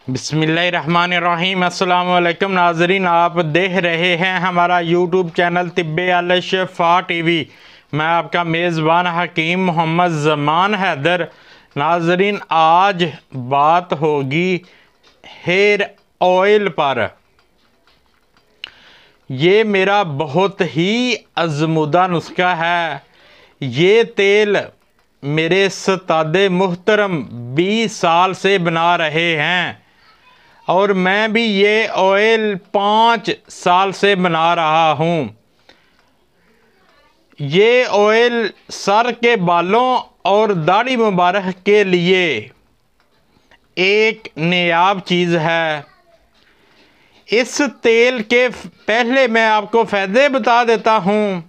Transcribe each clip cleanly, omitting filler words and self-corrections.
बिस्मिल्लाहिर्रहमानिर्रहीम। अस्सलाम वालेकुम नाजरीन, आप देख रहे हैं हमारा यूट्यूब चैनल तिब्बे अल शिफा टीवी। मैं आपका मेज़बान हकीम मोहम्मद ज़मान हैदर। नाजरीन, आज बात होगी हेयर ऑयल पर। ये मेरा बहुत ही आज़मूदा नुस्खा है। ये तेल मेरे उस्ताद मुहतरम 20 साल से बना रहे हैं और मैं भी ये ऑयल 5 साल से बना रहा हूँ। ये ऑयल सर के बालों और दाढ़ी मुबारक के लिए एक नायाब चीज़ है। इस तेल के पहले मैं आपको फ़ायदे बता देता हूँ।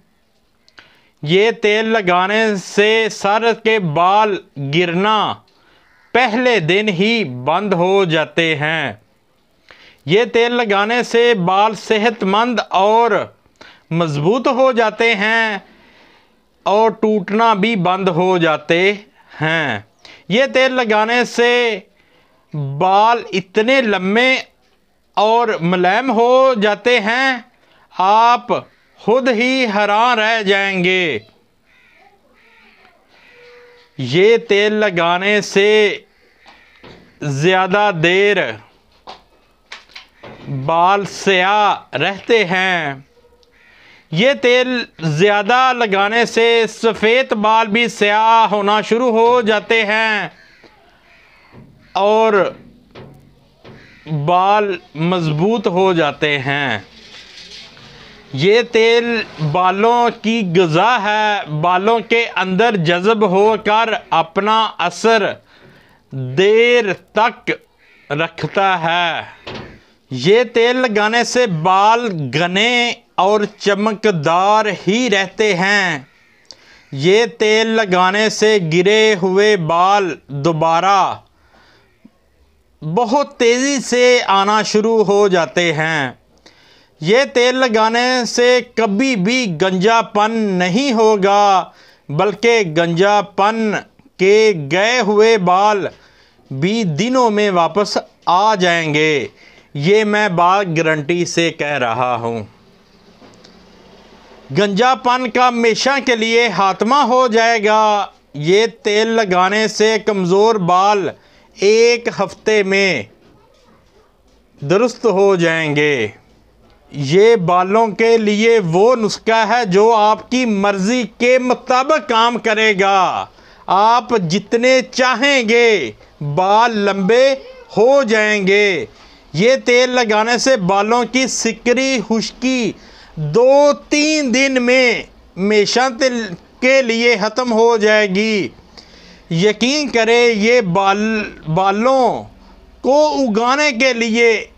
ये तेल लगाने से सर के बाल गिरना पहले दिन ही बंद हो जाते हैं। ये तेल लगाने से बाल सेहतमंद और मज़बूत हो जाते हैं और टूटना भी बंद हो जाते हैं। ये तेल लगाने से बाल इतने लम्बे और मुलायम हो जाते हैं, आप खुद ही हैरान रह जाएंगे। ये तेल लगाने से ज़्यादा देर बाल स्याह रहते हैं। ये तेल ज़्यादा लगाने से सफ़ेद बाल भी स्याह होना शुरू हो जाते हैं और बाल मज़बूत हो जाते हैं। ये तेल बालों की ग़िज़ा है, बालों के अंदर जज़ब होकर अपना असर देर तक रखता है। ये तेल लगाने से बाल घने और चमकदार ही रहते हैं। ये तेल लगाने से गिरे हुए बाल दोबारा बहुत तेज़ी से आना शुरू हो जाते हैं। ये तेल लगाने से कभी भी गंजापन नहीं होगा, बल्कि गंजापन के गए हुए बाल भी दिनों में वापस आ जाएंगे। ये मैं बात गारंटी से कह रहा हूँ। गंजापन का हमेशा के लिए खात्मा हो जाएगा। ये तेल लगाने से कमज़ोर बाल 1 हफ्ते में दुरुस्त हो जाएंगे। ये बालों के लिए वो नुस्खा है जो आपकी मर्ज़ी के मुताबिक काम करेगा। आप जितने चाहेंगे बाल लंबे हो जाएंगे। ये तेल लगाने से बालों की सिकरी खुश्की 2-3 दिन में हमेशा के लिए ख़त्म हो जाएगी। यकीन करें, ये बालों को उगाने के लिए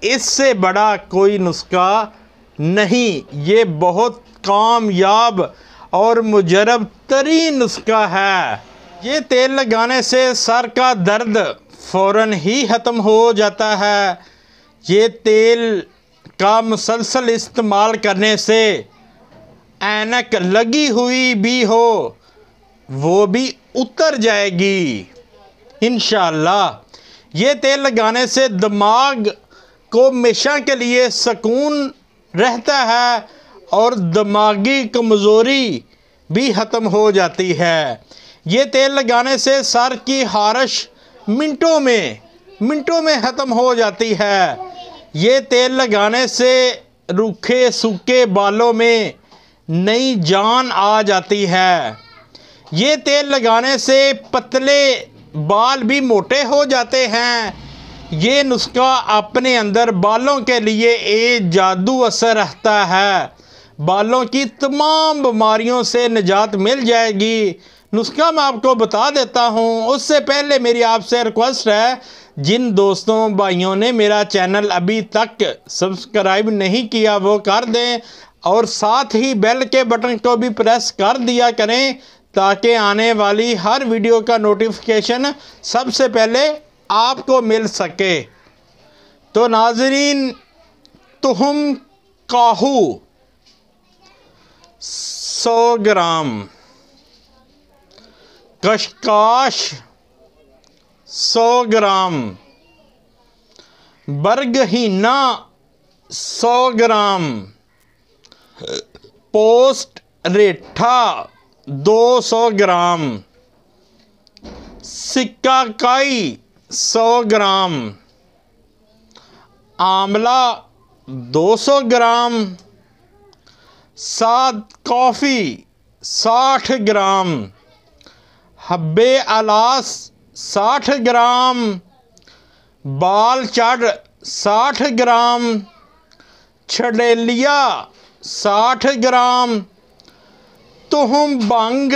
इससे बड़ा कोई नुस्खा नहीं। ये बहुत कामयाब और मुजरब तरीन नुस्खा है। ये तेल लगाने से सर का दर्द फ़ौरन ही ख़त्म हो जाता है। ये तेल का मुसलसल इस्तेमाल करने से ऐनक लगी हुई भी हो वो भी उतर जाएगी इंशाअल्लाह। ये तेल लगाने से दिमाग को हमेशा के लिए सुकून रहता है और दिमागी कमज़ोरी भी ख़त्म हो जाती है। ये तेल लगाने से सर की खारिश मिनटों में ख़त्म हो जाती है। ये तेल लगाने से रूखे सूखे बालों में नई जान आ जाती है। ये तेल लगाने से पतले बाल भी मोटे हो जाते हैं। ये नुस्खा अपने अंदर बालों के लिए एक जादू असर रखता है। बालों की तमाम बीमारियों से निजात मिल जाएगी। नुस्खा मैं आपको बता देता हूँ, उससे पहले मेरी आपसे रिक्वेस्ट है, जिन दोस्तों भाइयों ने मेरा चैनल अभी तक सब्सक्राइब नहीं किया वो कर दें और साथ ही बेल के बटन को भी प्रेस कर दिया करें ताकि आने वाली हर वीडियो का नोटिफिकेशन सबसे पहले आपको मिल सके। तो नाजरीन, तुहम काहू 100 ग्राम, कशकाश 100 ग्राम, बरगहीना 100 ग्राम, पोस्ट रेठा 200 ग्राम, सिकाकाई 100 ग्राम, आंवला 200 ग्राम, साद कॉफ़ी 60 ग्राम, हब्बे अलास 60 ग्राम, बाल चढ़ 60 ग्राम, छड़ेलिया 60 ग्राम, तुहम भंग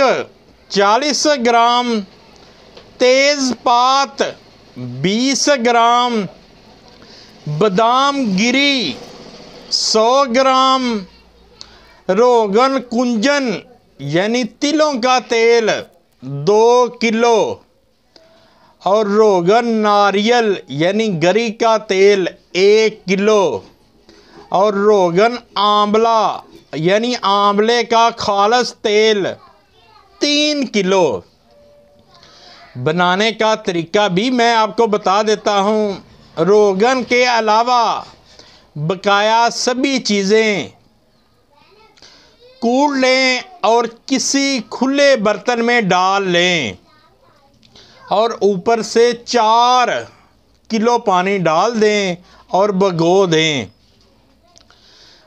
40 ग्राम, तेज़पात 20 ग्राम, बादाम गिरी 100 ग्राम, रोगन कुंजन यानी तिलों का तेल 2 किलो और रोगन नारियल यानी गरी का तेल 1 किलो और रोगन आंवला यानी आंवले का खालस तेल 3 किलो। बनाने का तरीका भी मैं आपको बता देता हूँ। रोगन के अलावा बकाया सभी चीज़ें कूट लें और किसी खुले बर्तन में डाल लें और ऊपर से 4 किलो पानी डाल दें और भिगो दें।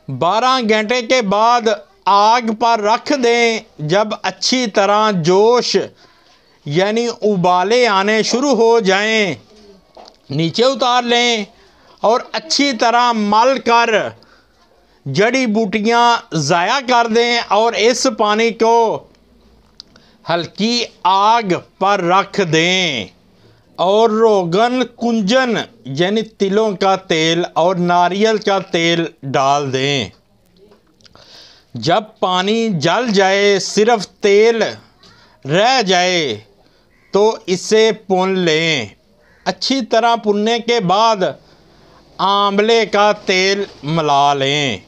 12 घंटे के बाद आग पर रख दें। जब अच्छी तरह जोश यानी उबाले आने शुरू हो जाएं, नीचे उतार लें और अच्छी तरह मल कर जड़ी बूटियां ज़ाया कर दें और इस पानी को हल्की आग पर रख दें और रोगन कुंजन यानी तिलों का तेल और नारियल का तेल डाल दें। जब पानी जल जाए, सिर्फ तेल रह जाए तो इसे भून लें। अच्छी तरह भुनने के बाद आंवले का तेल मिला लें।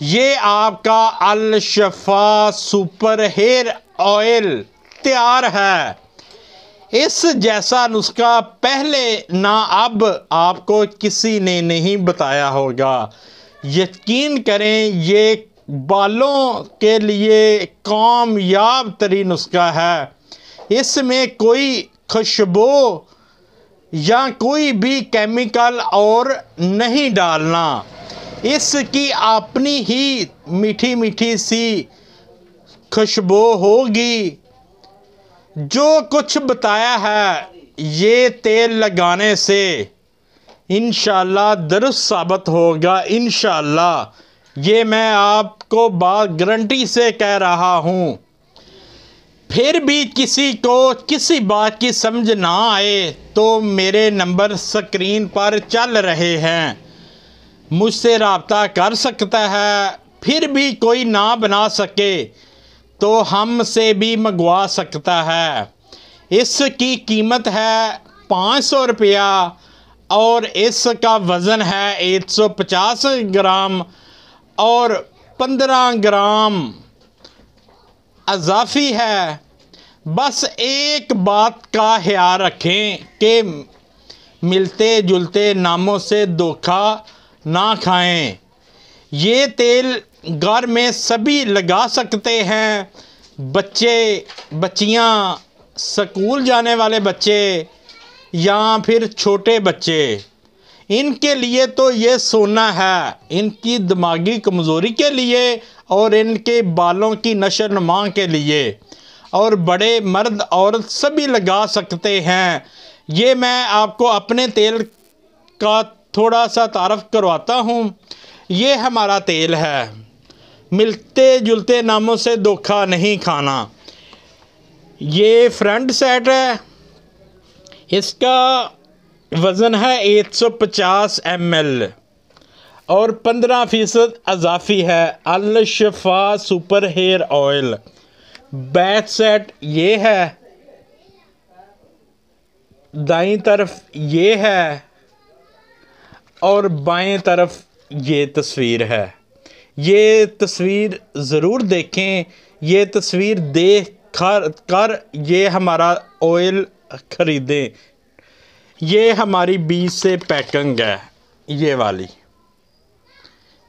ये आपका अल शफा सुपर हेयर ऑयल तैयार है। इस जैसा नुस्खा पहले ना अब आपको किसी ने नहीं बताया होगा। यकीन करें, ये बालों के लिए कामयाब तरीन नुस्खा है। इसमें कोई खुशबू या कोई भी केमिकल और नहीं डालना। इसकी अपनी ही मीठी मीठी सी खुशबू होगी। जो कुछ बताया है ये तेल लगाने से इंशाल्लाह दुरुस्त साबित होगा। इंशाल्लाह ये मैं आपको बात गारंटी से कह रहा हूँ। फिर भी किसी को किसी बात की समझ ना आए तो मेरे नंबर स्क्रीन पर चल रहे हैं, मुझसे रब्ता कर सकता है। फिर भी कोई ना बना सके तो हमसे भी मंगवा सकता है। इसकी कीमत है 500 रुपया और इसका वज़न है 150 ग्राम और 15 ग्राम अज़ाफ़ी है। बस एक बात का ख्याल रखें कि मिलते जुलते नामों से धोखा ना खाएं। ये तेल घर में सभी लगा सकते हैं। बच्चे, बच्चियां, स्कूल जाने वाले बच्चे या फिर छोटे बच्चे, इनके लिए तो ये सोना है। इनकी दिमागी कमज़ोरी के लिए और इनके बालों की नशो नुमा के लिए, और बड़े मर्द औरत सभी लगा सकते हैं। ये मैं आपको अपने तेल का थोड़ा सा तारफ़ करवाता हूँ। ये हमारा तेल है, मिलते जुलते नामों से धोखा नहीं खाना। ये फ्रंट सेट है, इसका वज़न है 150 ml और 15% अज़ाफ़ी है। Al Shafa super hair oil. Back set ये है, दाईं तरफ ये है और बाएं तरफ ये तस्वीर है। ये तस्वीर ज़रूर देखें। ये तस्वीर देख कर ये हमारा ऑयल ख़रीदें। ये हमारी 20 से पैकिंग है, ये वाली,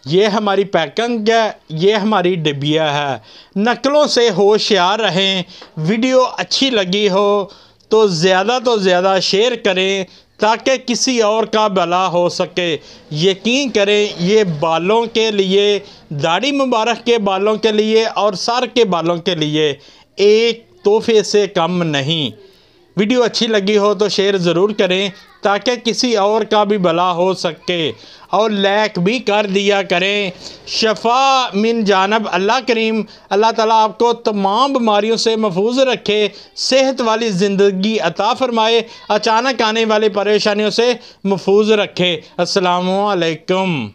ये हमारी पैकिंग है, ये हमारी डिबिया है। नकलों से होशियार रहें। वीडियो अच्छी लगी हो तो ज़्यादा शेयर करें ताकि किसी और का भला हो सके। यकीन करें, ये बालों के लिए, दाढ़ी मुबारक के बालों के लिए और सर के बालों के लिए एक तोहफे से कम नहीं। वीडियो अच्छी लगी हो तो शेयर ज़रूर करें ताकि किसी और का भी भला हो सके, और लाइक भी कर दिया करें। शफा मिन जानब अल्लाह करीम, अल्लाह ताला आपको तमाम बीमारियों से महफूज रखे, सेहत वाली ज़िंदगी अता फ़रमाए, अचानक आने वाली परेशानियों से महफूज रखे। अस्सलामु अलैकुम।